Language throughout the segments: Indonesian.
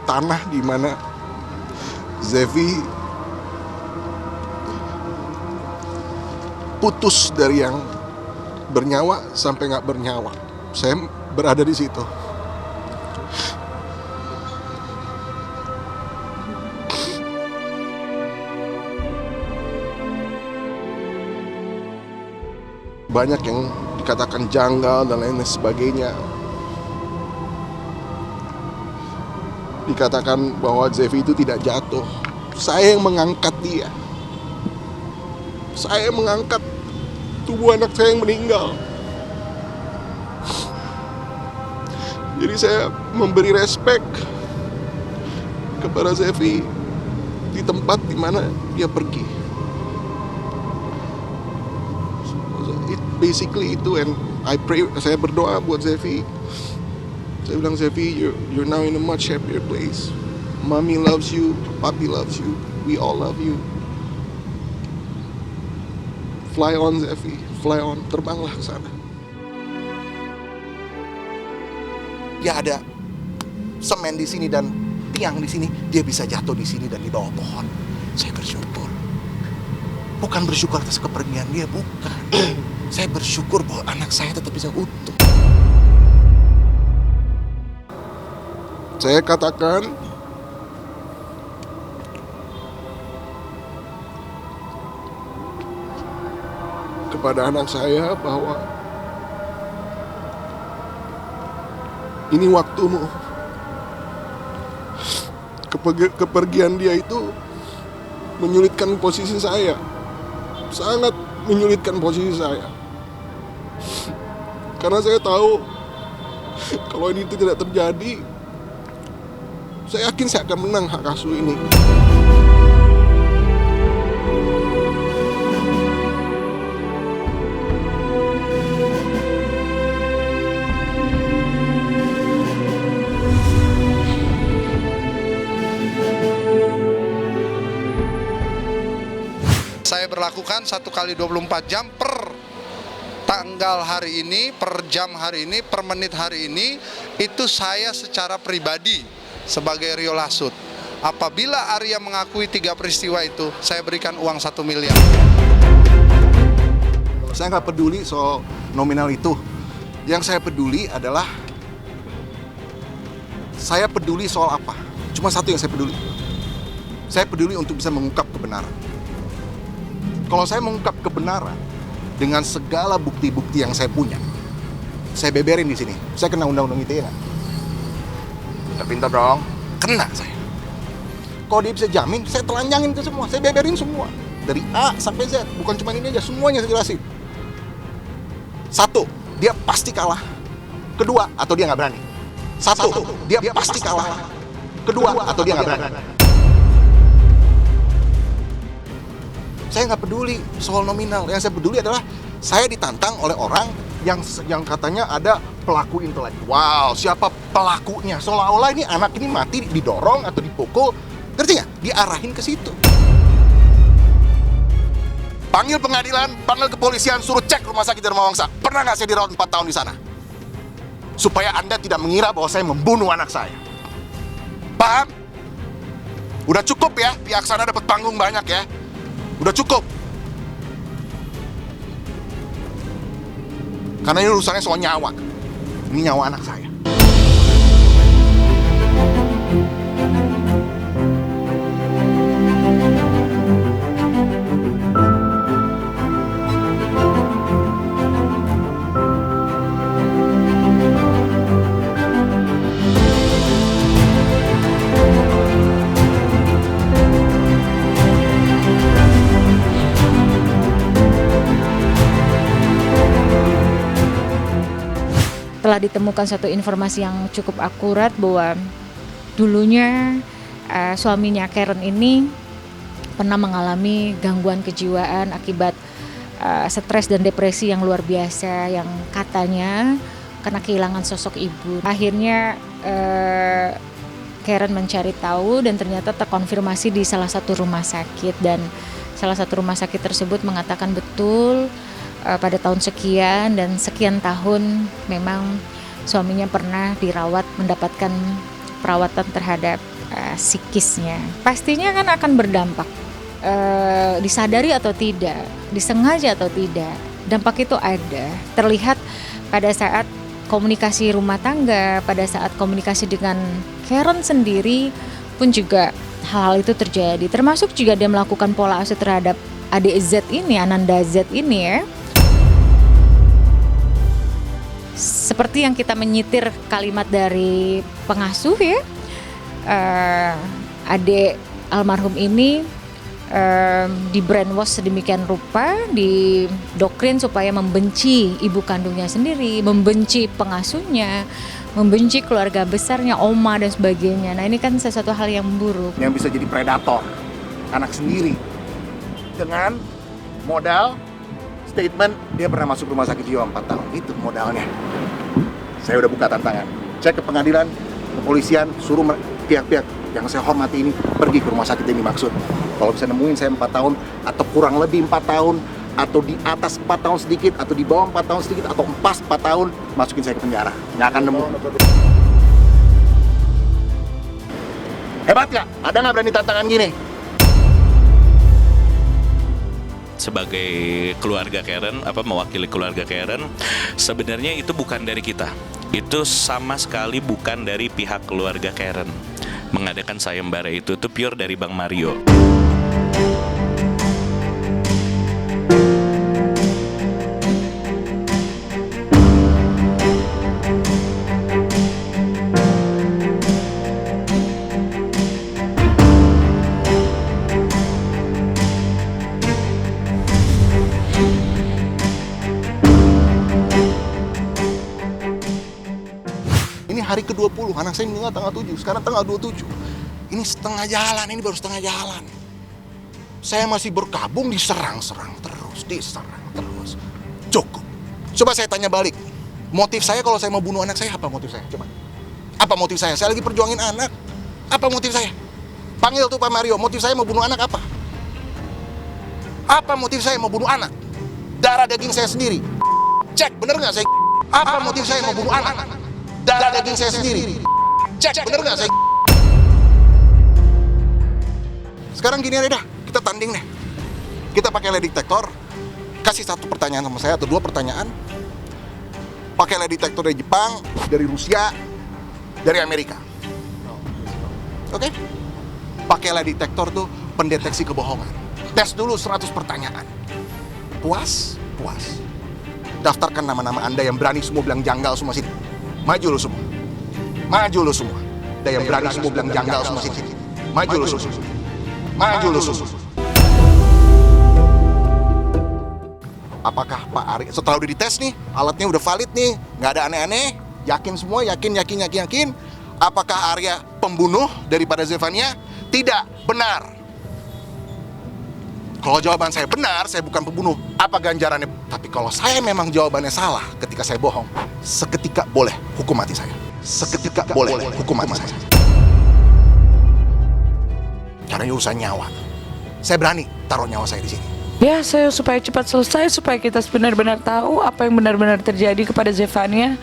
tanah di mana Zevi putus dari yang bernyawa sampai nggak bernyawa. Saya berada di situ. Banyak yang dikatakan janggal dan lain sebagainya. Dikatakan bahwa Zevi itu tidak jatuh. Saya yang mengangkat dia. Saya yang mengangkat tubuh anak saya yang meninggal. Jadi saya memberi respek kepada Zevi di tempat di mana dia pergi. Basically itu, and I pray, saya berdoa buat Zevi. Saya bilang, Zevi, you're now in a much happier place. Mommy loves you, Papi loves you, we all love you. Fly on, Zevi, fly on, terbanglah ke sana. Ya ada semen di sini dan tiang di sini, dia bisa jatuh di sini dan di bawah pohon. Saya bersyukur. Bukan bersyukur atas kepergian dia, bukan. Saya bersyukur bahwa anak saya tetap bisa utuh. Saya katakan kepada anak saya bahwa ini waktumu. Kepergian dia itu menyulitkan posisi saya. Sangat menyulitkan posisi saya. Karena saya tahu kalau ini tidak terjadi, saya yakin saya akan menang hak asuh ini. Saya berlakukan 1 kali 24 jam per tanggal hari ini, per jam hari ini, per menit hari ini. Itu saya secara pribadi sebagai Rio Lasut. Apabila Arya mengakui 3 peristiwa itu, saya berikan uang 1 miliar. Saya nggak peduli soal nominal itu. Yang saya peduli adalah, saya peduli soal apa? Cuma satu yang saya peduli. Saya peduli untuk bisa mengungkap kebenaran. Kalau saya mengungkap kebenaran dengan segala bukti-bukti yang saya punya, saya beberin di sini. Saya kena undang-undang ITE nggak? Udah pintar dong. Kena saya. Kalau dia bisa jamin, saya telanjangin ke semua. Saya beberin semua. Dari A sampai Z. Bukan cuma ini aja, semuanya saya jelasin. 1, dia pasti kalah. 2, atau dia nggak berani. 1, dia pasti kalah. 2, atau dia nggak berani. Saya nggak peduli soal nominal. Yang saya peduli adalah saya ditantang oleh orang yang katanya ada pelaku intelektual. Siapa pelakunya? Seolah-olah ini anak ini mati didorong atau dipukul. Ngerti nggak? Diarahin ke situ. Panggil pengadilan, panggil kepolisian, suruh cek rumah sakit Dharma Wangsa. Pernah nggak saya dirawat 4 tahun di sana? Supaya Anda tidak mengira bahwa saya membunuh anak saya. Paham? Udah cukup ya, pihak sana dapat panggung banyak ya. Udah cukup. Karena ini urusannya soal nyawa. Ini nyawa anak saya. Telah ditemukan satu informasi yang cukup akurat bahwa dulunya suaminya Karen ini pernah mengalami gangguan kejiwaan akibat stres dan depresi yang luar biasa, yang katanya karena kehilangan sosok ibu. Akhirnya Karen mencari tahu dan ternyata terkonfirmasi di salah satu rumah sakit, dan salah satu rumah sakit tersebut mengatakan betul pada tahun sekian dan sekian tahun memang suaminya pernah dirawat, mendapatkan perawatan terhadap psikisnya. Pastinya kan akan berdampak, disadari atau tidak, disengaja atau tidak, dampak itu ada, terlihat pada saat komunikasi rumah tangga, pada saat komunikasi dengan Karen sendiri pun juga hal itu terjadi, termasuk juga dia melakukan pola asuh terhadap adik Z ini, Ananda Z ini ya. Seperti yang kita menyitir kalimat dari pengasuh ya, adik almarhum ini di brainwash sedemikian rupa, didoktrin supaya membenci ibu kandungnya sendiri, membenci pengasuhnya, membenci keluarga besarnya, oma dan sebagainya. Nah ini kan sesuatu hal yang buruk. Yang bisa jadi predator anak sendiri dengan modal statement dia pernah masuk rumah sakit jiwa 4 tahun. Itu modalnya. Saya udah buka tantangan. Cek ke pengadilan, kepolisian, suruh pihak-pihak yang saya hormati ini pergi ke rumah sakit yang dimaksud. Kalau bisa nemuin saya 4 tahun atau kurang lebih 4 tahun atau di atas 4 tahun sedikit atau di bawah 4 tahun sedikit atau pas 4 tahun, masukin saya ke penjara. Nggak akan nemu. Hebat nggak? Ada nggak berani tantangan gini? Sebagai keluarga Karen, mewakili keluarga Karen, sebenarnya itu bukan dari kita. Itu sama sekali bukan dari pihak keluarga Karen. Mengadakan sayembara itu pure dari Bang Mario. Hari ke-20, anak saya meninggal tanggal 7, sekarang tanggal 27. Ini setengah jalan, ini baru setengah jalan. Saya masih berkabung, diserang-serang terus. Cukup. Coba saya tanya balik, motif saya kalau saya mau bunuh anak saya, apa motif saya? Coba. Apa motif saya? Saya lagi perjuangin anak. Apa motif saya? Panggil tuh Pak Mario, motif saya mau bunuh anak apa? Apa motif saya mau bunuh anak? Darah daging saya sendiri. Cek, bener nggak saya? Apa motif saya mau bunuh anak? Darah daging saya sendiri. Cek, bener nggak saya? Sekarang gini aja dah, kita tanding deh. Kita pakai lie detector, kasih 1 pertanyaan sama saya atau 2 pertanyaan. Pakai lie detector dari Jepang, dari Rusia, dari Amerika. Oke? Pakai lie detector tuh pendeteksi kebohongan. Tes dulu 100 pertanyaan. Puas? Puas. Daftarkan nama-nama Anda yang berani semua bilang janggal semua sini. Maju lo semua. Maju lo semua. Ada yang berani semua bilang janggal semua sini. Maju lo semua. Maju lo semua. Apakah Pak Arya, setelah udah dites nih, alatnya udah valid nih, nggak ada aneh-aneh, yakin semua, yakin. Apakah Arya pembunuh daripada Zefania? Tidak, benar. Kalau jawaban saya benar, saya bukan pembunuh. Apa ganjarannya? Tapi kalau saya memang jawabannya salah ketika saya bohong, seketika boleh hukum mati saya. Seketika boleh hukum mati saya. Karena urusan nyawa. Saya berani taruh nyawa saya di sini. Ya, saya supaya cepat selesai, supaya kita benar-benar tahu apa yang benar-benar terjadi kepada Zefania.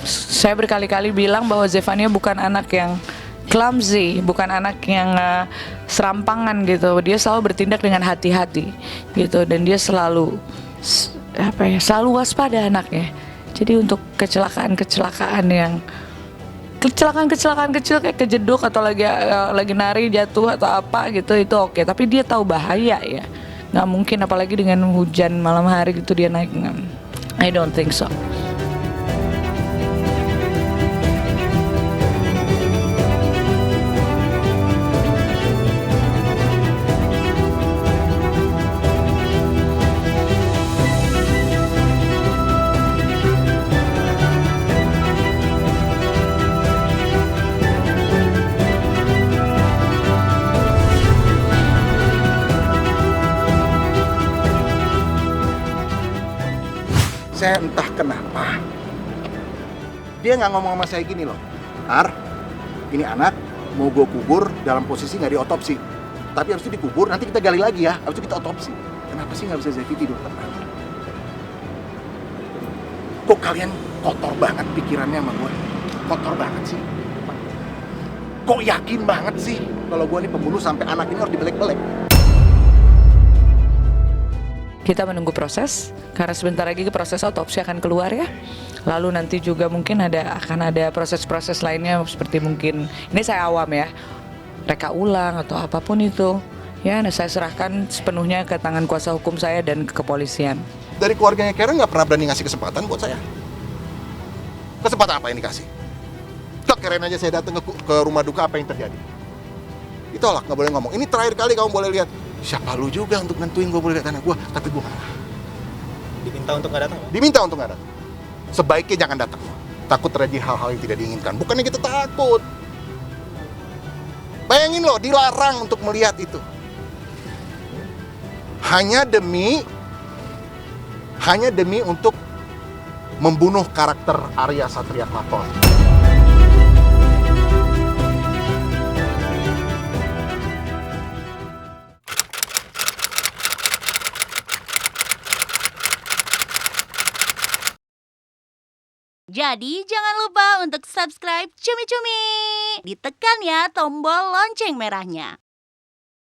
Saya berkali-kali bilang bahwa Zefania bukan anak yang clumsy, bukan anak yang serampangan gitu. Dia selalu bertindak dengan hati-hati gitu, dan dia selalu selalu waspada anaknya. Jadi untuk kecelakaan kecil kayak kejeduk atau lagi nari jatuh atau apa gitu, itu oke. Tapi dia tahu bahaya ya. Nggak mungkin apalagi dengan hujan malam hari gitu dia naik. I don't think so. Saya entah kenapa dia nggak ngomong sama saya gini loh, Ar, ini anak mau gue kubur dalam posisi nggak diotopsi, tapi habis itu dikubur, nanti kita gali lagi ya, habis itu kita otopsi. Kenapa sih nggak bisa Zevi tidur tenang? Kok kalian kotor banget pikirannya sama gue? Kotor banget sih. Kok yakin banget sih kalau gue nih pembunuh sampai anak ini harus dibelek-belek? Kita menunggu proses, karena sebentar lagi proses otopsi akan keluar ya. Lalu nanti juga mungkin akan ada proses-proses lainnya seperti mungkin, ini saya awam ya, reka ulang atau apapun itu. Ya, nah saya serahkan sepenuhnya ke tangan kuasa hukum saya dan ke kepolisian. Dari keluarganya Karen nggak pernah berani ngasih kesempatan buat saya. Kesempatan apa yang dikasih? Ke Karen aja saya datang ke rumah duka, apa yang terjadi? Ditolak, nggak boleh ngomong. Ini terakhir kali kamu boleh lihat. Siapa lu juga untuk nentuin gue boleh lihat anak gue, tapi gue nggak. Diminta untuk nggak datang, Pak? Diminta untuk nggak datang. Sebaiknya jangan datang. Takut terjadi hal-hal yang tidak diinginkan. Bukannya kita takut. Bayangin loh, dilarang untuk melihat itu. Hanya demi untuk membunuh karakter Arya Satria Keraton. Jadi jangan lupa untuk subscribe Cumi Cumi. Ditekan ya tombol lonceng merahnya.